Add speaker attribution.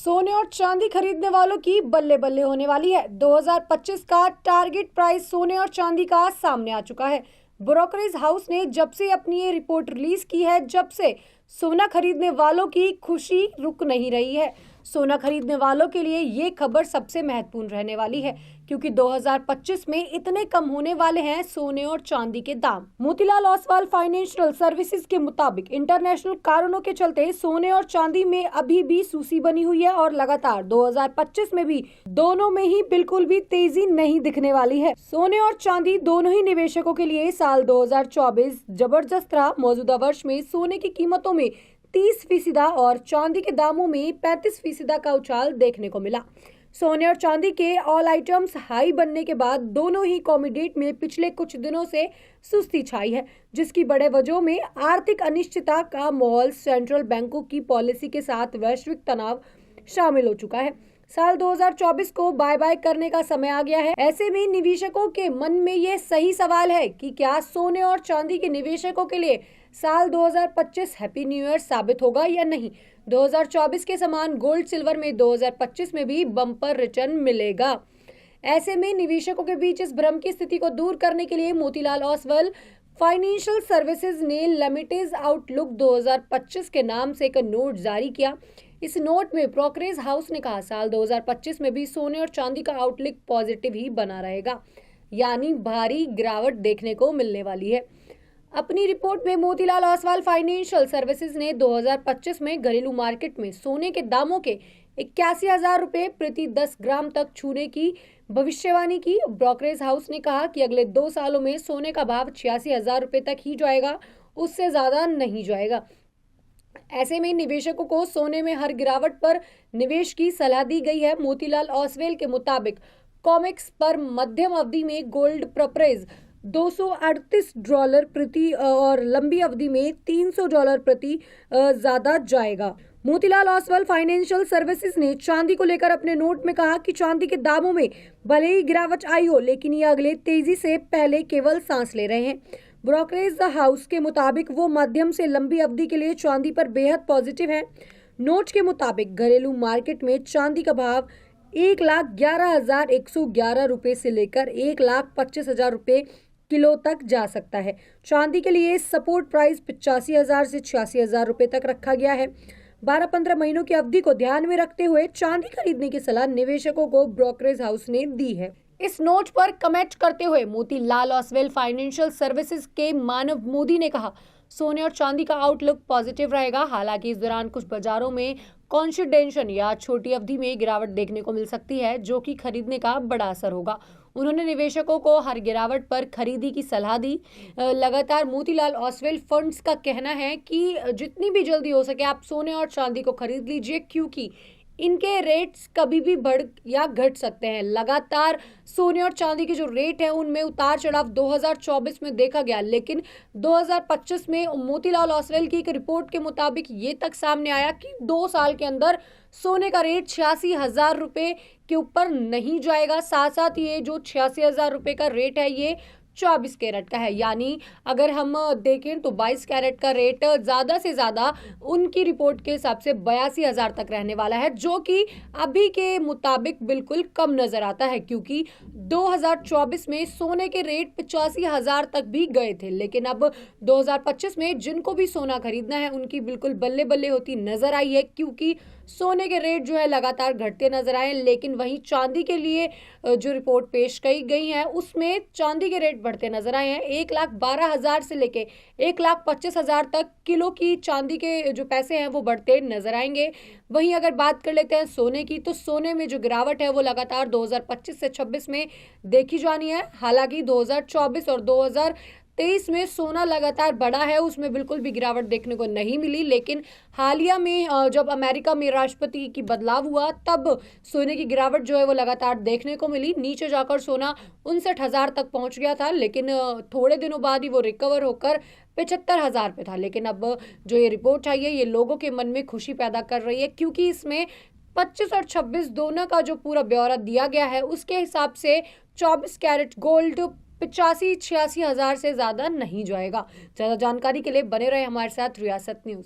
Speaker 1: सोने और चांदी खरीदने वालों की बल्ले बल्ले होने वाली है। 2025 का टारगेट प्राइस सोने और चांदी का सामने आ चुका है। ब्रोकरेज हाउस ने जब से अपनी ये रिपोर्ट रिलीज की है, जब से सोना खरीदने वालों की खुशी रुक नहीं रही है। सोना खरीदने वालों के लिए ये खबर सबसे महत्वपूर्ण रहने वाली है, क्योंकि 2025 में इतने कम होने वाले हैं सोने और चांदी के दाम। मोतीलाल ओसवाल फाइनेंशियल सर्विसेज के मुताबिक इंटरनेशनल कारणों के चलते सोने और चांदी में अभी भी सूसी बनी हुई है और लगातार 2025 में भी दोनों में ही बिल्कुल भी तेजी नहीं दिखने वाली है। सोने और चांदी दोनों ही निवेशकों के लिए साल 2024 जबरदस्त रहा। मौजूदा वर्ष में सोने की कीमतों में 30% और चांदी के दामों में 35% का उछाल देखने को मिला। सोने और चांदी के ऑल आइटम्स हाई बनने के बाद दोनों ही कमोडिटी में पिछले कुछ दिनों से सुस्ती छाई है, जिसकी बड़े वजहों में आर्थिक अनिश्चितता का माहौल, सेंट्रल बैंकों की पॉलिसी के साथ वैश्विक तनाव शामिल हो चुका है। साल 2024 को बाय बाय करने का समय आ गया है। ऐसे में निवेशकों के मन में ये सही सवाल है कि क्या सोने और चांदी के निवेशकों के लिए साल 2025 हैप्पी न्यू ईयर साबित होगा या नहीं। 2024 के समान गोल्ड सिल्वर में 2025 में भी बम्पर रिटर्न मिलेगा। ऐसे में निवेशकों के बीच इस भ्रम की स्थिति को दूर करने के लिए मोतीलाल ओसवाल फाइनेंशियल सर्विसेज ने लिमिटेड आउटलुक 2025 के नाम से एक नोट जारी किया। इस नोट में ब्रोकरेज हाउस ने कहा, साल 2025 में भी सोने और चांदी का आउटलुक पॉजिटिव ही बना रहेगा, यानी भारी गिरावट देखने को मिलने वाली है। अपनी रिपोर्ट में मोतीलाल ओसवाल फाइनेंशियल सर्विसेज ने 2025 में घरेलू मार्केट में सोने के दामों के 81,000 रुपए प्रति 10 ग्राम तक छूने की भविष्यवाणी की। ब्रोकरेज हाउस ने कहा कि अगले 2 सालों में सोने का भाव 86,000 रुपए तक ही जाएगा, उससे ज्यादा नहीं जाएगा। ऐसे में निवेशकों को सोने में हर गिरावट पर निवेश की सलाह दी गई है। मोतीलाल ओसवाल के मुताबिक कॉमेक्स पर मध्यम अवधि में गोल्ड प्रॉपर्टीज $238 प्रति और लंबी अवधि में $300 प्रति ज्यादा जाएगा। मोतीलाल ओसवाल फाइनेंशियल सर्विसेज ने चांदी को लेकर अपने नोट में कहा कि चांदी के दामों में भले ही गिरावट आई हो, लेकिन ये अगले तेजी से पहले केवल सांस ले रहे हैं। ब्रोकरेज हाउस के मुताबिक वो मध्यम से लंबी अवधि के लिए चांदी पर बेहद पॉजिटिव है। नोट के मुताबिक घरेलू मार्केट में चांदी का भाव 1,11,111 रुपए से लेकर 1,25,000 रुपए किलो तक जा सकता है। चांदी के लिए सपोर्ट प्राइस 85,000 से 86,000 रुपए तक रखा गया है। 12-15 महीनों की अवधि को ध्यान में रखते हुए चांदी खरीदने की सलाह निवेशकों को ब्रोकरेज हाउस ने दी है। इस नोट पर कमेंट करते हुए मोतीलाल ओसवाल फाइनेंशियल सर्विसेज के मानव मोदी ने कहा, सोने और चांदी का आउटलुक पॉजिटिव रहेगा। हालांकि इस दौरान कुछ बाजारों में कॉन्सोलिडेशन या छोटी अवधि में गिरावट देखने को मिल सकती है, जो कि खरीदने का बड़ा असर होगा। उन्होंने निवेशकों को हर गिरावट पर खरीदी की सलाह दी। लगातार मोतीलाल ओसवाल फंड्स का कहना है कि जितनी भी जल्दी हो सके आप सोने और चांदी को खरीद लीजिए, क्योंकि इनके रेट्स कभी भी बढ़ या घट सकते हैं। लगातार सोने और चांदी के जो रेट हैं उनमें उतार चढ़ाव 2024 में देखा गया, लेकिन 2025 में मोतीलाल ओसवाल की एक रिपोर्ट के मुताबिक ये तक सामने आया कि 2 साल के अंदर सोने का रेट 86,000 रुपए के ऊपर नहीं जाएगा। साथ साथ ये जो 86,000 रुपए का रेट है ये 24 कैरेट का है, यानी अगर हम देखें तो 22 कैरेट का रेट ज़्यादा से ज़्यादा उनकी रिपोर्ट के हिसाब से 82,000 तक रहने वाला है, जो कि अभी के मुताबिक बिल्कुल कम नज़र आता है, क्योंकि 2024 में सोने के रेट 85,000 तक भी गए थे। लेकिन अब 2025 में जिनको भी सोना खरीदना है उनकी बिल्कुल बल्ले बल्ले होती नज़र आई है, क्योंकि सोने के रेट जो है लगातार घटते नजर आए। लेकिन वहीं चांदी के लिए जो रिपोर्ट पेश की गई है उसमें चांदी के रेट बढ़ते नजर आए हैं। 1,12,000 से लेके 1,25,000 तक किलो की चांदी के जो पैसे हैं वो बढ़ते नजर आएंगे। वहीं अगर बात कर लेते हैं सोने की, तो सोने में जो गिरावट है वो लगातार 2025 से 26 में देखी जानी है। हालांकि 2024 और 2023 में सोना लगातार बढ़ा है, उसमें बिल्कुल भी गिरावट देखने को नहीं मिली। लेकिन हालिया में जब अमेरिका में राष्ट्रपति की बदलाव हुआ तब सोने की गिरावट जो है वो लगातार देखने को मिली। नीचे जाकर सोना 59,000 तक पहुंच गया था, लेकिन थोड़े दिनों बाद ही वो रिकवर होकर 75,000 पे था। लेकिन अब जो ये रिपोर्ट आई है ये लोगों के मन में खुशी पैदा कर रही है, क्योंकि इसमें 25 और 26 दोनों का जो पूरा ब्यौरा दिया गया है उसके हिसाब से 24 कैरेट गोल्ड 85-86 हजार से ज्यादा नहीं जाएगा। ज्यादा जानकारी के लिए बने रहे हमारे साथ रियासत न्यूज।